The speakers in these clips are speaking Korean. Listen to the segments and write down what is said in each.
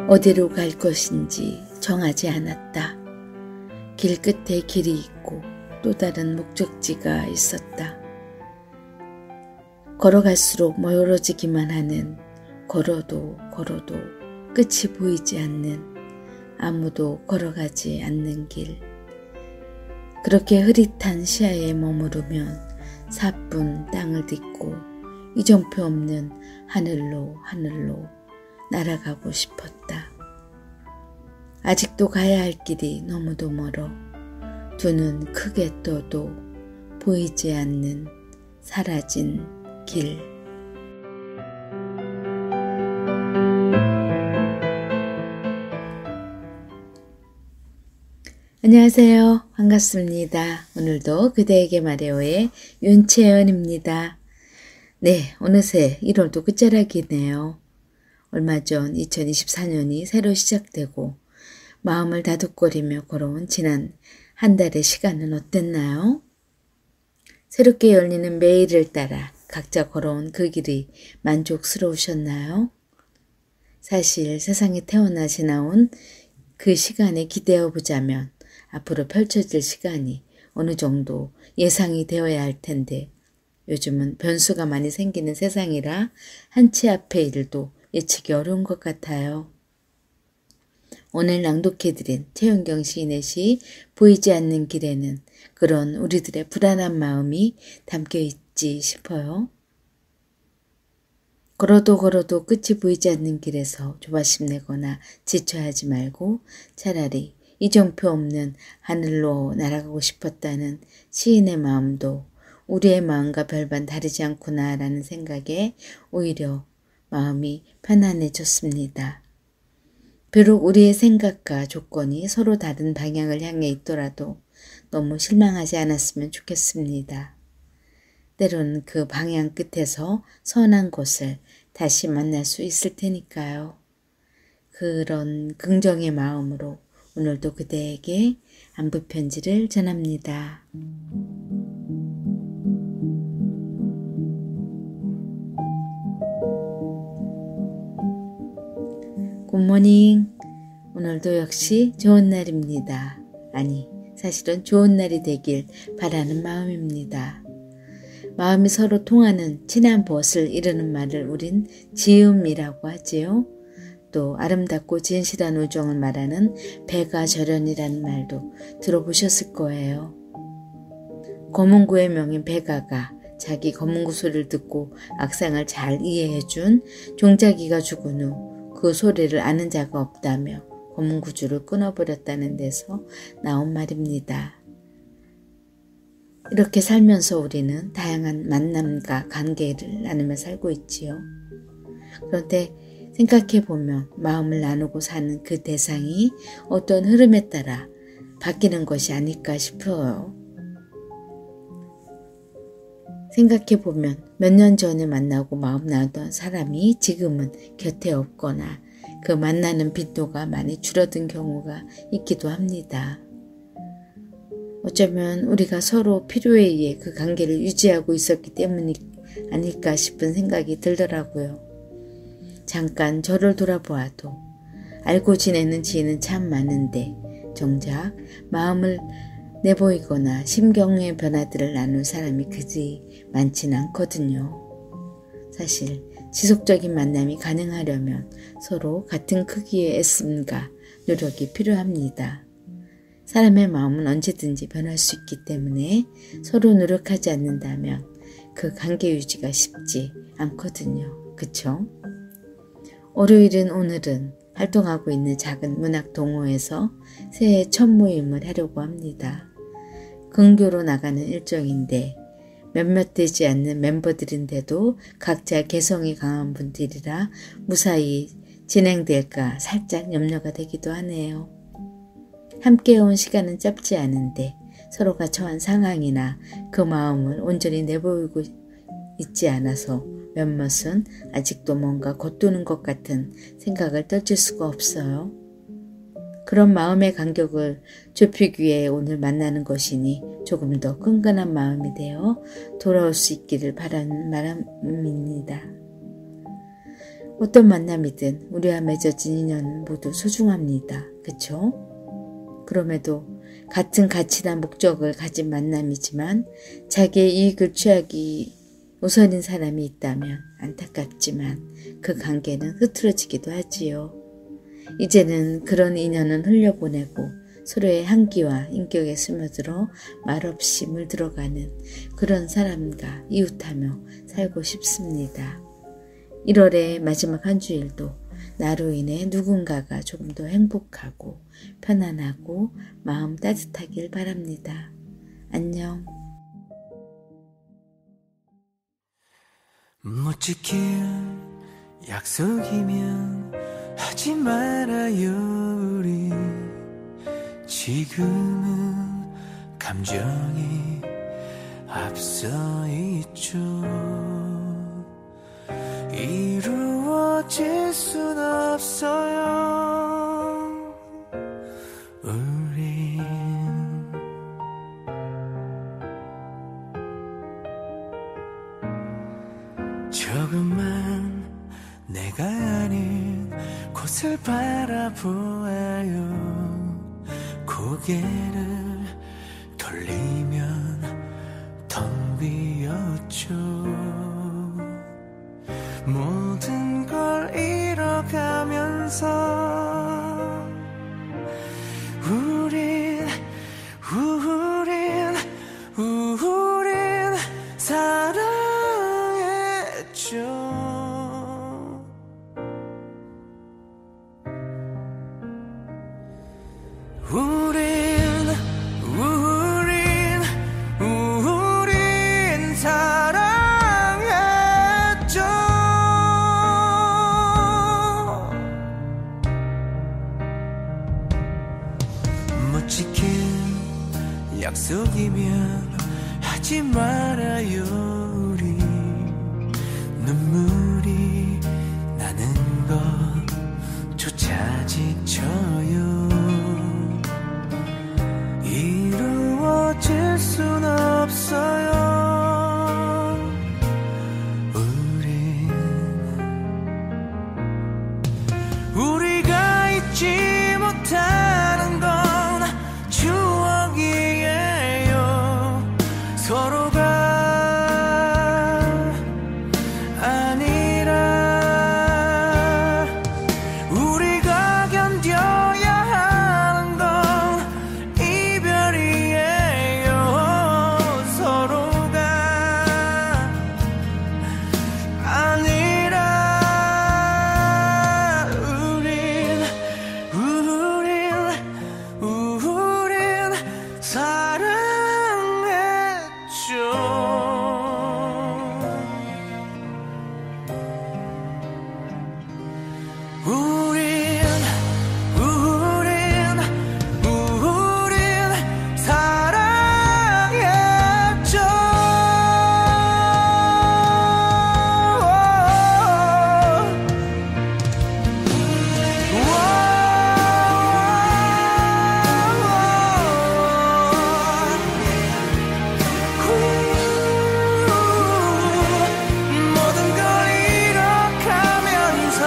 어디로 갈 것인지 정하지 않았다. 길 끝에 길이 있고 또 다른 목적지가 있었다. 걸어갈수록 멀어지기만 하는, 걸어도 끝이 보이지 않는, 아무도 걸어가지 않는 길. 그렇게 흐릿한 시야에 머무르면 사뿐 땅을 딛고 이정표 없는 하늘로 날아가고 싶었다. 아직도 가야 할 길이 너무도 멀어 두 눈 크게 떠도 보이지 않는 사라진 길. 안녕하세요. 반갑습니다. 오늘도 그대에게 말해요의 윤채연입니다. 네, 어느새 1월도 끝자락이네요. 얼마 전 2024년이 새로 시작되고 마음을 다독거리며 걸어온 지난 한 달의 시간은 어땠나요? 새롭게 열리는 매일을 따라 각자 걸어온 그 길이 만족스러우셨나요? 사실 세상에 태어나 지나온 그 시간에 기대어 보자면 앞으로 펼쳐질 시간이 어느 정도 예상이 되어야 할 텐데 요즘은 변수가 많이 생기는 세상이라 한치 앞의 일도 예측이 어려운 것 같아요. 오늘 낭독해드린 최윤경 시인의 시 보이지 않는 길에는 그런 우리들의 불안한 마음이 담겨 있지 싶어요. 걸어도 끝이 보이지 않는 길에서 조바심 내거나 지쳐하지 말고 차라리 이정표 없는 하늘로 날아가고 싶었다는 시인의 마음도 우리의 마음과 별반 다르지 않구나 라는 생각에 오히려 마음이 편안해졌습니다. 비록 우리의 생각과 조건이 서로 다른 방향을 향해 있더라도 너무 실망하지 않았으면 좋겠습니다. 때로는 그 방향 끝에서 선한 곳을 다시 만날 수 있을 테니까요. 그런 긍정의 마음으로 오늘도 그대에게 안부 편지를 전합니다. 굿모닝. 오늘도 역시 좋은 날입니다. 아니, 사실은 좋은 날이 되길 바라는 마음입니다. 마음이 서로 통하는 친한 벗을 이루는 말을 우린 지음이라고 하지요. 또 아름답고 진실한 우정을 말하는 배가절연이라는 말도 들어보셨을 거예요. 검은구의 명인 배가가 자기 검은구 소리를 듣고 악상을 잘 이해해준 종자기가 죽은 후 그 소리를 아는 자가 없다며 검은구줄을 끊어버렸다는 데서 나온 말입니다. 이렇게 살면서 우리는 다양한 만남과 관계를 나누며 살고 있지요. 그런데 생각해보면 마음을 나누고 사는 그 대상이 어떤 흐름에 따라 바뀌는 것이 아닐까 싶어요. 생각해보면 몇 년 전에 만나고 마음 나누던 사람이 지금은 곁에 없거나 그 만나는 빈도가 많이 줄어든 경우가 있기도 합니다. 어쩌면 우리가 서로 필요에 의해 그 관계를 유지하고 있었기 때문이 아닐까 싶은 생각이 들더라고요. 잠깐 저를 돌아보아도 알고 지내는 지인은 참 많은데 정작 마음을 내보이거나 심경의 변화들을 나눌 사람이 그리 많지는 않거든요. 사실 지속적인 만남이 가능하려면 서로 같은 크기의 애씀과 노력이 필요합니다. 사람의 마음은 언제든지 변할 수 있기 때문에 서로 노력하지 않는다면 그 관계 유지가 쉽지 않거든요. 그쵸? 월요일은 오늘은 활동하고 있는 작은 문학 동호회에서 새해 첫 모임을 하려고 합니다. 근교로 나가는 일정인데 몇몇 되지 않는 멤버들인데도 각자 개성이 강한 분들이라 무사히 진행될까 살짝 염려가 되기도 하네요. 함께 온 시간은 짧지 않은데 서로가 처한 상황이나 그 마음을 온전히 내보이고 있지 않아서 몇몇은 아직도 뭔가 겉도는 것 같은 생각을 떨칠 수가 없어요. 그런 마음의 간격을 좁히기 위해 오늘 만나는 것이니 조금 더 끈끈한 마음이 되어 돌아올 수 있기를 바라는 마음입니다. 어떤 만남이든 우리와 맺어진 인연은 모두 소중합니다. 그쵸? 그럼에도 같은 가치나 목적을 가진 만남이지만 자기의 이익을 취하기 우선인 사람이 있다면 안타깝지만 그 관계는 흐트러지기도 하지요. 이제는 그런 인연은 흘려보내고 서로의 향기와 인격에 스며들어 말없이 물들어가는 그런 사람과 이웃하며 살고 싶습니다. 1월의 마지막 한 주일도 나로 인해 누군가가 조금 더 행복하고 편안하고 마음 따뜻하길 바랍니다. 안녕. 못 지킬 약속이면 하지 말아요. 우리 지금은 감정이 앞서 있죠. 이루어질 순 없어요. 우린 조금만 내가 아는 곳을 바라보아요. 고개를 돌리면 텅 비었죠. 모든 걸 잃어가면서 우린 사랑했죠. 우린 사랑했죠. 못 지킨 약속이면 하지 말아요. 우리 눈물이 나는 것조차 지쳐요. 이루어질 순 없어요. 우리가 잊지 못하는 건 추억이에요. 서로가 아니라 우리가 견뎌야 하는 건 이별이에요. 서로가 아니라 우린 사랑했죠. 우린 사랑했죠. 모든 걸 잃어가면서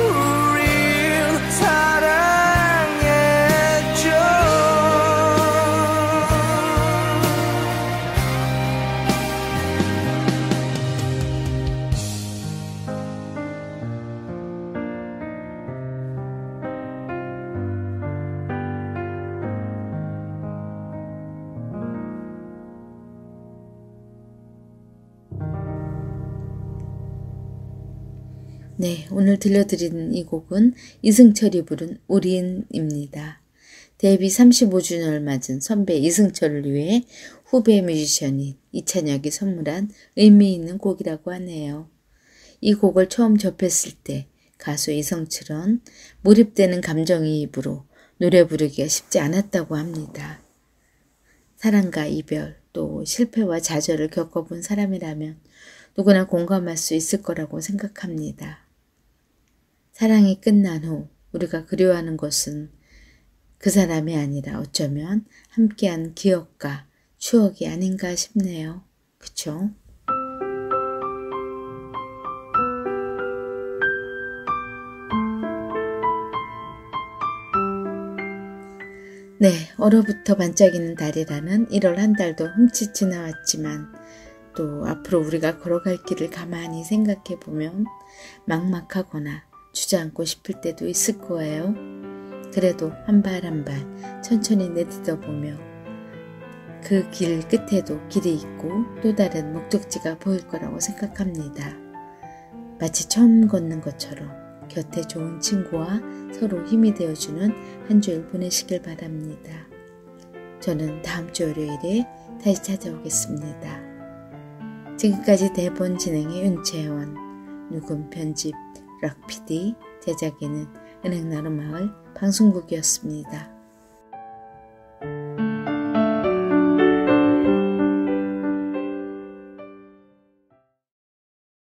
우린 사랑했죠. 네, 오늘 들려드리는 이 곡은 이승철이 부른 우린입니다. 데뷔 35주년을 맞은 선배 이승철을 위해 후배 뮤지션인 이찬혁이 선물한 의미 있는 곡이라고 하네요. 이 곡을 처음 접했을 때 가수 이승철은 몰입되는 감정이입으로 노래 부르기가 쉽지 않았다고 합니다. 사랑과 이별 또 실패와 좌절을 겪어본 사람이라면 누구나 공감할 수 있을 거라고 생각합니다. 사랑이 끝난 후 우리가 그리워하는 것은 그 사람이 아니라 어쩌면 함께한 기억과 추억이 아닌가 싶네요. 그쵸? 네, 얼어붙어 반짝이는 달이라는 1월 한 달도 흠칫 지나왔지만 또 앞으로 우리가 걸어갈 길을 가만히 생각해 보면 막막하거나 주저앉고 싶을 때도 있을 거예요. 그래도 한 발 한 발 천천히 내딛어 보며 그 길 끝에도 길이 있고 또 다른 목적지가 보일 거라고 생각합니다. 마치 처음 걷는 것처럼 곁에 좋은 친구와 서로 힘이 되어주는 한 주일 보내시길 바랍니다. 저는 다음 주 월요일에 다시 찾아오겠습니다. 지금까지 대본 진행의 윤채원, 녹음 편집 락PD, 제작에는 은행나루마을 방송국이었습니다.